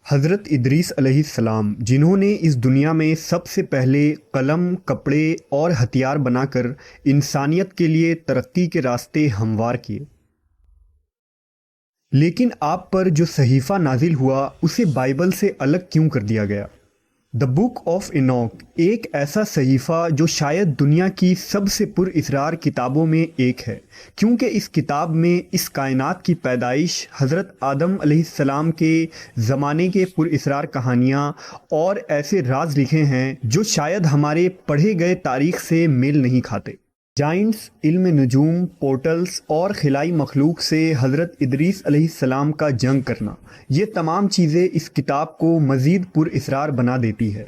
حضرت ادریس علیہ السلام، جنہوں نے اس دنیا میں سب سے پہلے قلم، کپڑے اور ہتھیار بنا کر انسانیت کے لیے ترقی کے راستے ہموار کیے، لیکن آپ پر جو صحیفہ نازل ہوا اسے بائبل سے الگ کیوں کر دیا گیا؟ دا بک آف اینوک ایک ایسا صحیفہ جو شاید دنیا کی سب سے پر اسرار کتابوں میں ایک ہے، کیونکہ اس کتاب میں اس کائنات کی پیدائش، حضرت آدم علیہ السلام کے زمانے کے پر اسرار کہانیاں اور ایسے راز لکھے ہیں جو شاید ہمارے پڑھے گئے تاریخ سے میل نہیں کھاتے۔ جائنٹس، علم نجوم، پورٹلز اور خلائی مخلوق سے حضرت ادریس علیہ السلام کا جنگ کرنا، یہ تمام چیزیں اس کتاب کو مزید پر اسرار بنا دیتی ہے۔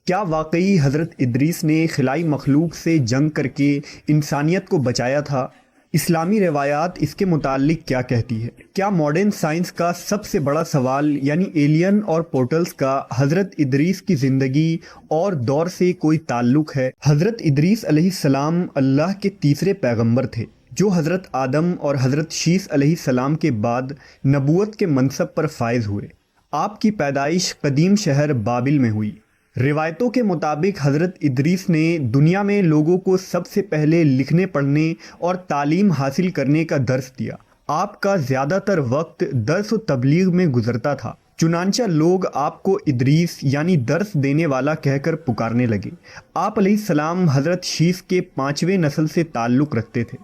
کیا واقعی حضرت ادریس نے خلائی مخلوق سے جنگ کر کے انسانیت کو بچایا تھا؟ اسلامی روایات اس کے متعلق کیا کہتی ہے؟ کیا ماڈرن سائنس کا سب سے بڑا سوال یعنی ایلین اور پورٹلز کا حضرت ادریس کی زندگی اور دور سے کوئی تعلق ہے؟ حضرت ادریس علیہ السلام اللہ کے تیسرے پیغمبر تھے جو حضرت آدم اور حضرت شیس علیہ السلام کے بعد نبوت کے منصب پر فائز ہوئے۔ آپ کی پیدائش قدیم شہر بابل میں ہوئی۔ روایتوں کے مطابق حضرت ادریس نے دنیا میں لوگوں کو سب سے پہلے لکھنے پڑھنے اور تعلیم حاصل کرنے کا درس دیا۔ آپ کا زیادہ تر وقت درس و تبلیغ میں گزرتا تھا، چنانچہ لوگ آپ کو ادریس یعنی درس دینے والا کہہ کر پکارنے لگے۔ آپ علیہ السلام حضرت شیس کے 5ویں نسل سے تعلق رکھتے تھے۔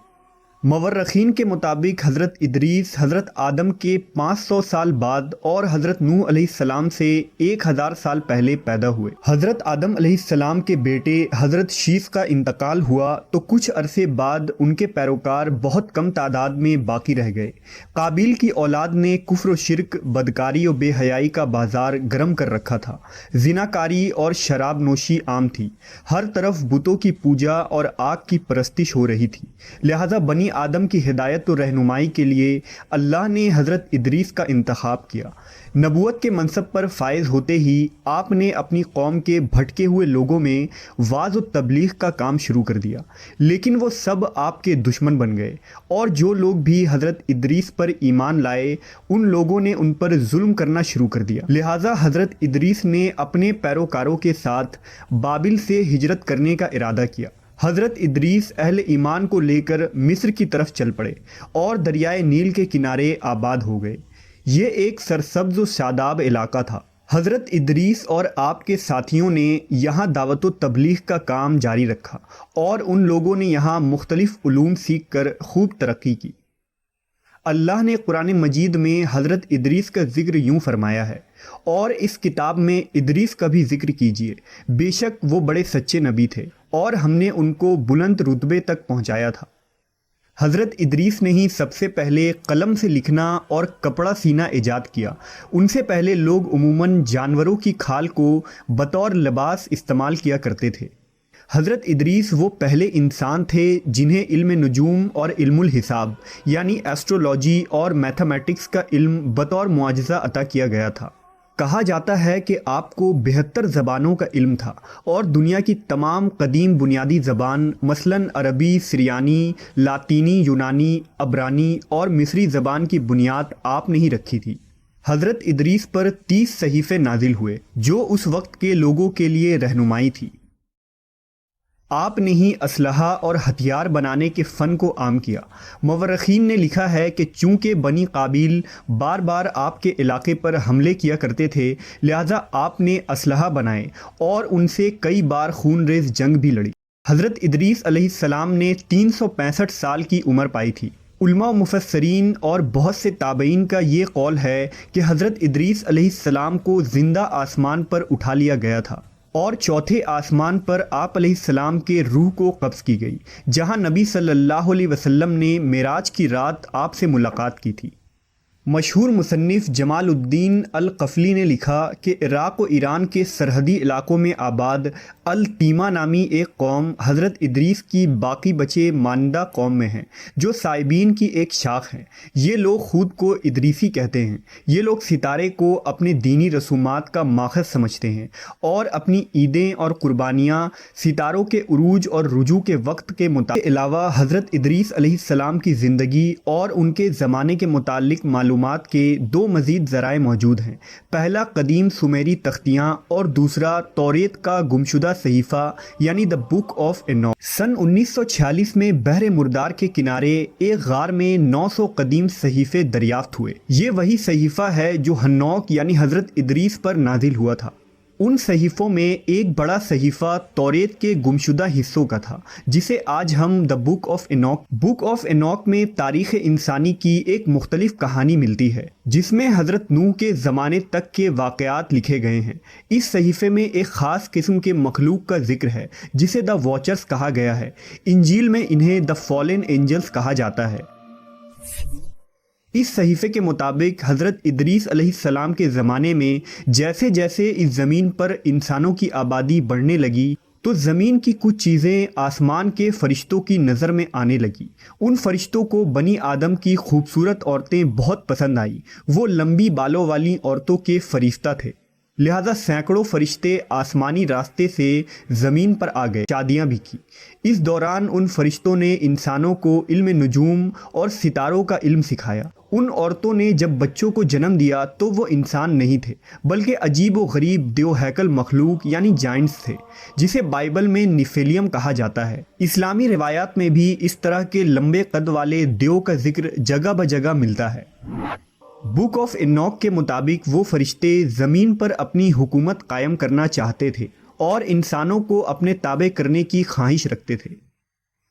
مورخین کے مطابق حضرت ادریس حضرت آدم کے 500 سال بعد اور حضرت نوح علیہ السلام سے 1000 سال پہلے پیدا ہوئے۔ حضرت آدم علیہ السلام کے بیٹے حضرت شیس کا انتقال ہوا تو کچھ عرصے بعد ان کے پیروکار بہت کم تعداد میں باقی رہ گئے۔ قابیل کی اولاد نے کفر و شرک، بدکاری و بے حیائی کا بازار گرم کر رکھا تھا۔ زناکاری اور شراب نوشی عام تھی۔ ہر طرف بتوں کی پوجا اور آگ کی پرستش ہو رہی تھی، لہذا بنی آدم کی ہدایت و رہنمائی کے لیے اللہ نے حضرت ادریس کا انتخاب کیا۔ نبوت کے منصب پر فائز ہوتے ہی آپ نے اپنی قوم کے بھٹکے ہوئے لوگوں میں وعظ و تبلیغ کا کام شروع کر دیا، لیکن وہ سب آپ کے دشمن بن گئے، اور جو لوگ بھی حضرت ادریس پر ایمان لائے ان لوگوں نے ان پر ظلم کرنا شروع کر دیا۔ لہٰذا حضرت ادریس نے اپنے پیروکاروں کے ساتھ بابل سے ہجرت کرنے کا ارادہ کیا۔ حضرت ادریس اہل ایمان کو لے کر مصر کی طرف چل پڑے اور دریائے نیل کے کنارے آباد ہو گئے۔ یہ ایک سرسبز و شاداب علاقہ تھا۔ حضرت ادریس اور آپ کے ساتھیوں نے یہاں دعوت و تبلیغ کا کام جاری رکھا اور ان لوگوں نے یہاں مختلف علوم سیکھ کر خوب ترقی کی۔ اللہ نے قرآن مجید میں حضرت ادریس کا ذکر یوں فرمایا ہے، اور اس کتاب میں ادریس کا بھی ذکر کیجیے، بے شک وہ بڑے سچے نبی تھے اور ہم نے ان کو بلند رتبے تک پہنچایا تھا۔ حضرت ادریس نے ہی سب سے پہلے قلم سے لکھنا اور کپڑا سینا ایجاد کیا۔ ان سے پہلے لوگ عموماً جانوروں کی کھال کو بطور لباس استعمال کیا کرتے تھے۔ حضرت ادریس وہ پہلے انسان تھے جنہیں علم نجوم اور علم الحساب یعنی ایسٹرولوجی اور میتھمیٹکس کا علم بطور معجزہ عطا کیا گیا تھا۔ کہا جاتا ہے کہ آپ کو 72 زبانوں کا علم تھا اور دنیا کی تمام قدیم بنیادی زبان مثلاً عربی، سریانی، لاطینی، یونانی، عبرانی اور مصری زبان کی بنیاد آپ نے ہی رکھی تھی۔ حضرت ادریس پر 30 صحیفے نازل ہوئے جو اس وقت کے لوگوں کے لیے رہنمائی تھی۔ آپ نے ہی اسلحہ اور ہتھیار بنانے کے فن کو عام کیا۔ مورخین نے لکھا ہے کہ چونکہ بنی قابیل بار بار آپ کے علاقے پر حملے کیا کرتے تھے، لہذا آپ نے اسلحہ بنائے اور ان سے کئی بار خون ریز جنگ بھی لڑی۔ حضرت ادریس علیہ السلام نے 365 سال کی عمر پائی تھی۔ علماء و مفسرین اور بہت سے تابعین کا یہ قول ہے کہ حضرت ادریس علیہ السلام کو زندہ آسمان پر اٹھا لیا گیا تھا اور چوتھے آسمان پر آپ علیہ السلام کے روح کو قبض کی گئی، جہاں نبی صلی اللہ علیہ وسلم نے معراج کی رات آپ سے ملاقات کی تھی۔ مشہور مصنف جمال الدین القفلی نے لکھا کہ عراق و ایران کے سرحدی علاقوں میں آباد التیمہ نامی ایک قوم حضرت ادریس کی باقی بچے ماندہ قوم میں ہیں، جو سائبین کی ایک شاخ ہیں۔ یہ لوگ خود کو ادریسی کہتے ہیں۔ یہ لوگ ستارے کو اپنے دینی رسومات کا ماخذ سمجھتے ہیں اور اپنی عیدیں اور قربانیاں ستاروں کے عروج اور رجوع کے وقت کے مطابق علاوہ حضرت ادریس علیہ السلام کی زندگی اور ان کے زمانے کے متعلق معلومات معلومات کے دو مزید ذرائع موجود ہیں۔ پہلا قدیم سومیری تختیاں اور دوسرا توریت کا گمشدہ صحیفہ یعنی دا بک آف اینوک۔ سن 1946 میں بحر مردار کے کنارے ایک غار میں 900 قدیم صحیفے دریافت ہوئے۔ یہ وہی صحیفہ ہے جو ہنوک یعنی حضرت ادریس پر نازل ہوا تھا۔ ان صحیفوں میں ایک بڑا صحیفہ توریت کے گمشدہ حصوں کا تھا جسے آج ہم دا بک آف اینوک میں تاریخ انسانی کی ایک مختلف کہانی ملتی ہے جس میں حضرت نوح کے زمانے تک کے واقعات لکھے گئے ہیں۔ اس صحیفے میں ایک خاص قسم کے مخلوق کا ذکر ہے جسے دا واچرز کہا گیا ہے۔ انجیل میں انہیں دا فالن اینجلز کہا جاتا ہے۔ اس صحیفے کے مطابق حضرت ادریس علیہ السلام کے زمانے میں جیسے جیسے اس زمین پر انسانوں کی آبادی بڑھنے لگی تو زمین کی کچھ چیزیں آسمان کے فرشتوں کی نظر میں آنے لگی۔ ان فرشتوں کو بنی آدم کی خوبصورت عورتیں بہت پسند آئیں۔ وہ لمبی بالوں والی عورتوں کے فرشتہ تھے، لہذا سینکڑوں فرشتے آسمانی راستے سے زمین پر آ گئے، شادیاں بھی کی۔ اس دوران ان فرشتوں نے انسانوں کو علم نجوم اور ستاروں کا علم سکھایا۔ ان عورتوں نے جب بچوں کو جنم دیا تو وہ انسان نہیں تھے بلکہ عجیب و غریب دیو ہیکل مخلوق یعنی جائنٹس تھے، جسے بائبل میں نیفیلیم کہا جاتا ہے۔ اسلامی روایات میں بھی اس طرح کے لمبے قد والے دیو کا ذکر جگہ بجگہ ملتا ہے۔ بک آف اینوک کے مطابق وہ فرشتے زمین پر اپنی حکومت قائم کرنا چاہتے تھے اور انسانوں کو اپنے تابع کرنے کی خواہش رکھتے تھے۔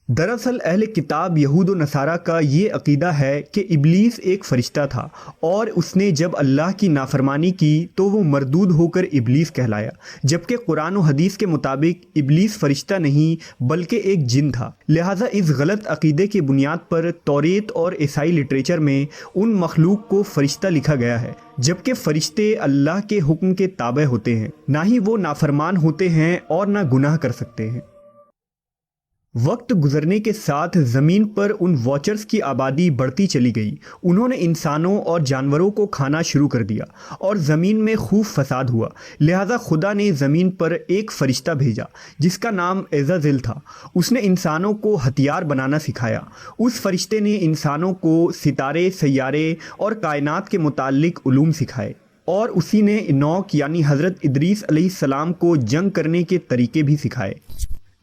دراصل اہل کتاب یہود و نصارہ کا یہ عقیدہ ہے کہ ابلیس ایک فرشتہ تھا اور اس نے جب اللہ کی نافرمانی کی تو وہ مردود ہو کر ابلیس کہلایا، جبکہ قرآن و حدیث کے مطابق ابلیس فرشتہ نہیں بلکہ ایک جن تھا۔ لہٰذا اس غلط عقیدے کی بنیاد پر توریت اور عیسائی لٹریچر میں ان مخلوق کو فرشتہ لکھا گیا ہے، جبکہ فرشتے اللہ کے حکم کے تابع ہوتے ہیں، نہ ہی وہ نافرمان ہوتے ہیں اور نہ گناہ کر سکتے ہیں۔ وقت گزرنے کے ساتھ زمین پر ان واچرز کی آبادی بڑھتی چلی گئی۔ انہوں نے انسانوں اور جانوروں کو کھانا شروع کر دیا اور زمین میں خوب فساد ہوا، لہٰذا خدا نے زمین پر ایک فرشتہ بھیجا جس کا نام عزازیل تھا۔ اس نے انسانوں کو ہتھیار بنانا سکھایا۔ اس فرشتے نے انسانوں کو ستارے، سیارے اور کائنات کے متعلق علوم سکھائے، اور اسی نے اینوک یعنی حضرت ادریس علیہ السلام کو جنگ کرنے کے طریقے بھی سکھائے۔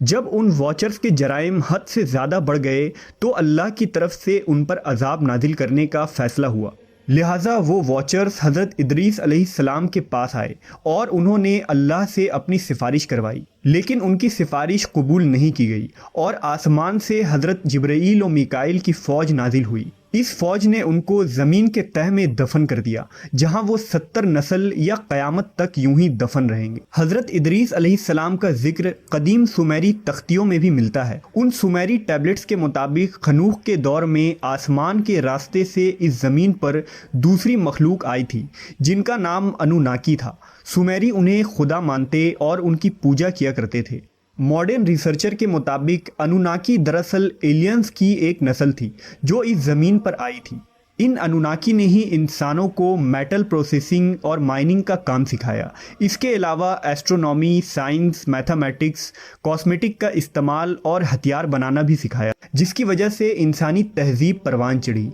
جب ان واچرز کے جرائم حد سے زیادہ بڑھ گئے تو اللہ کی طرف سے ان پر عذاب نازل کرنے کا فیصلہ ہوا، لہٰذا وہ واچرز حضرت ادریس علیہ السلام کے پاس آئے اور انہوں نے اللہ سے اپنی سفارش کروائی، لیکن ان کی سفارش قبول نہیں کی گئی اور آسمان سے حضرت جبرائیل و میکائیل کی فوج نازل ہوئی۔ اس فوج نے ان کو زمین کے تہہ میں دفن کر دیا، جہاں وہ 70 نسل یا قیامت تک یوں ہی دفن رہیں گے۔ حضرت ادریس علیہ السلام کا ذکر قدیم سومیری تختیوں میں بھی ملتا ہے۔ ان سومیری ٹیبلٹس کے مطابق خنوخ کے دور میں آسمان کے راستے سے اس زمین پر دوسری مخلوق آئی تھی جن کا نام انوناکی تھا۔ سومیری انہیں خدا مانتے اور ان کی پوجا کیا کرتے تھے۔ ماڈرن ریسرچر کے مطابق انوناکی دراصل ایلینز کی ایک نسل تھی جو اس زمین پر آئی تھی۔ ان انوناکی نے ہی انسانوں کو میٹل پروسیسنگ اور مائننگ کا کام سکھایا۔ اس کے علاوہ ایسٹرونومی، سائنس، میتھمیٹکس، کاسمیٹک کا استعمال اور ہتھیار بنانا بھی سکھایا، جس کی وجہ سے انسانی تہذیب پروان چڑھی۔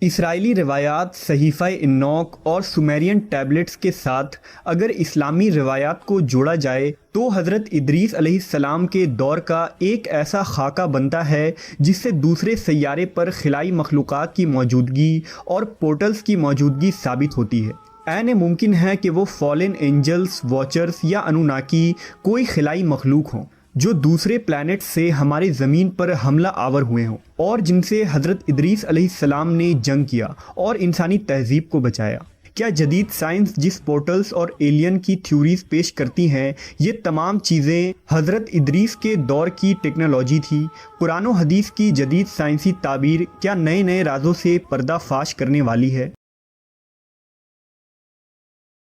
اسرائیلی روایات، صحیفہ اینوک اور سومیرین ٹیبلٹس کے ساتھ اگر اسلامی روایات کو جوڑا جائے تو حضرت ادریس علیہ السلام کے دور کا ایک ایسا خاکہ بنتا ہے جس سے دوسرے سیارے پر خلائی مخلوقات کی موجودگی اور پورٹلز کی موجودگی ثابت ہوتی ہے۔ عین ممکن ہے کہ وہ فالن اینجلز، واچرز یا انوناکی کوئی خلائی مخلوق ہوں جو دوسرے پلانٹ سے ہمارے زمین پر حملہ آور ہوئے ہوں اور جن سے حضرت ادریس علیہ السلام نے جنگ کیا اور انسانی تہذیب کو بچایا۔ کیا جدید سائنس جس پورٹلز اور ایلین کی تھیوریز پیش کرتی ہیں، یہ تمام چیزیں حضرت ادریس کے دور کی ٹیکنالوجی تھی؟ قرآن و حدیث کی جدید سائنسی تعبیر کیا نئے رازوں سے پردہ فاش کرنے والی ہے؟